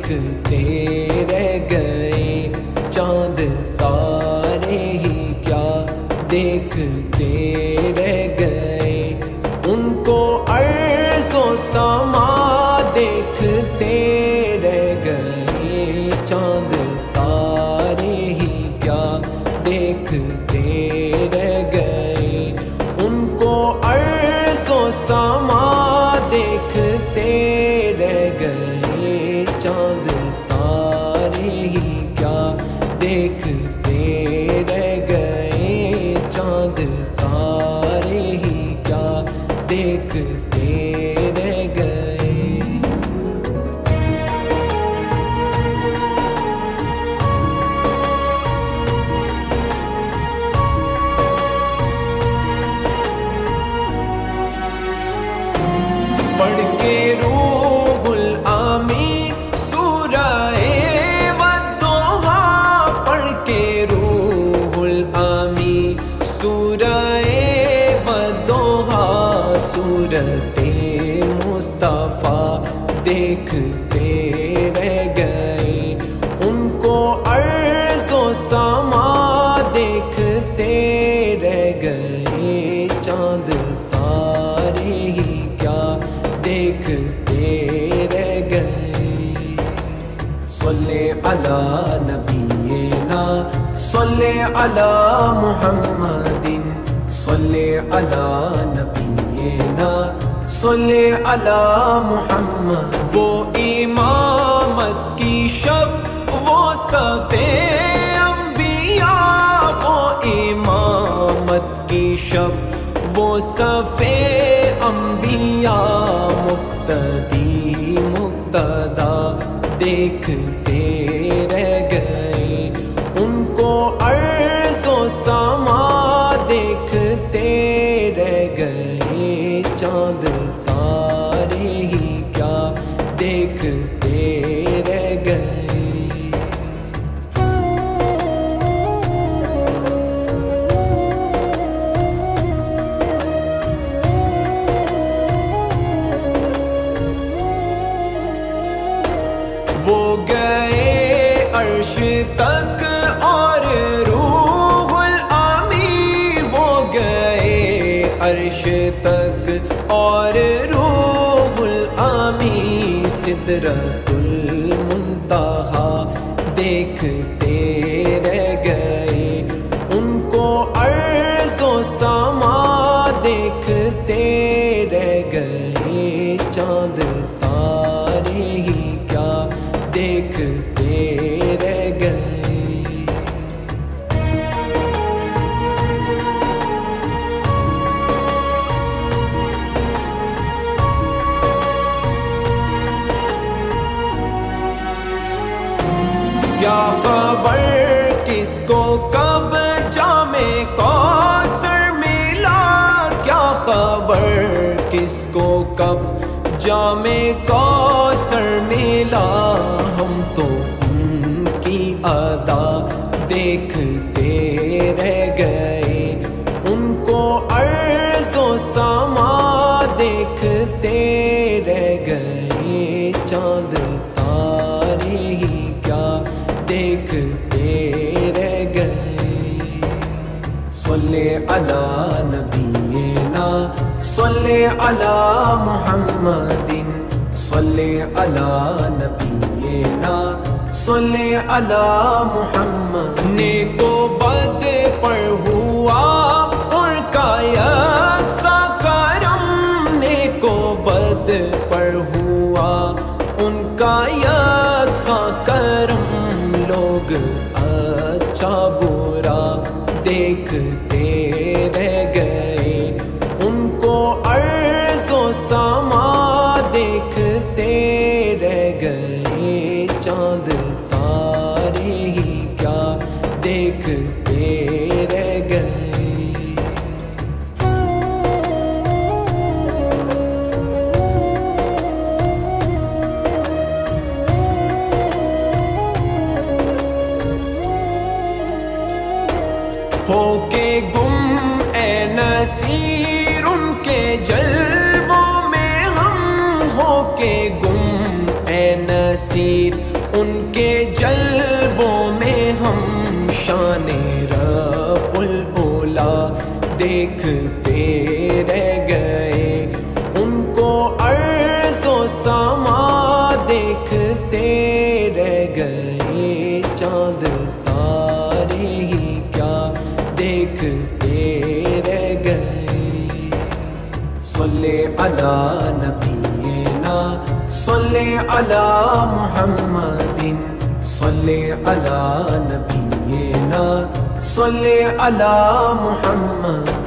دیکھتے رہ گئے، چاند تارے ہی کیا دیکھتے رہ گئے، ان کو عرض و سما دیکھتے رہ گئے، چاند تارے ہی کیا دیکھتے رہ گئے، ان کو عرض و سما دیکھتے رہ گئے، چاند تارے ہی کیا دیکھتے رہ گئے، چاند تارے ہی کیا دیکھتے رہ گئے۔ پڑھ کے روح الامین سورہ والضحیٰ، پڑھ کے روح الامین سورہ والضحیٰ، صورت مصطفیٰ دیکھتے رہ گئے، ان کو عرض و سما دیکھتے رہ گئے، چاند تارے ہی کیا دیکھتے رہ گئے۔ صلی علی نبینا صلی علی محمد، صلی علی نبینا صلی علی محمد، وہ امامت کی شب وہ صفِ انبیاء، وہ امامت کی شب وہ صفِ انبیاء، مقتدی مقتدا دیکھتے رہ گئے، ان کو عرض و سما دیکھتے رہ گئے، چاند تارے ہی کیا دیکھتے رہ گئے۔ وہ گئے عرش تک اور روح الامین، وہ گئے عرش تک اور روح الامین، سدرۃ المنتہا دیکھتے رہ گئے، ان کو عرض و سما دیکھتے رہ گئے، چاند تارے ہی کیا دیکھتے رہ گئے۔ کیا خبر کس کو کب جام کوثر ملا، کیا خبر کس کو کب جام کوثر ملا، ہم تو ان کی ادا دیکھتے رہ گئے، ان کو عرض و سما دیکھتے رہ گئے، چاند تارے ہی کیا دیکھتے رہ گئے۔ صلی علی نبینا صلی علی محمد، صلی علی نبینا صلی علی محمد، نیک و بد پر ہوا ان کا یکساں کرم، نیک و بد پر ہوا ان کا یکساں کرم، لوگ اچھا برا دیکھتے رہ گئے، ان کو عرض و سما دیکھتے رہ گئے، چاند تارے ہی کیا دیکھتے رہ گئے۔ ہو کے گم اے نصیر ان کے جلووں میں ہم، ہو کے گم اے نصیر ان کے جلووں میں ہم شان رب الاولیٰ دیکھتے رہ گئے، ان کو عرض و سما دیکھتے رہ گئے، چاند تارے ہی کیا دیکھتے رہ گئے۔ صلی علی نبینا صلی علی محمد، صلی علی نبینا صلی علی محمد۔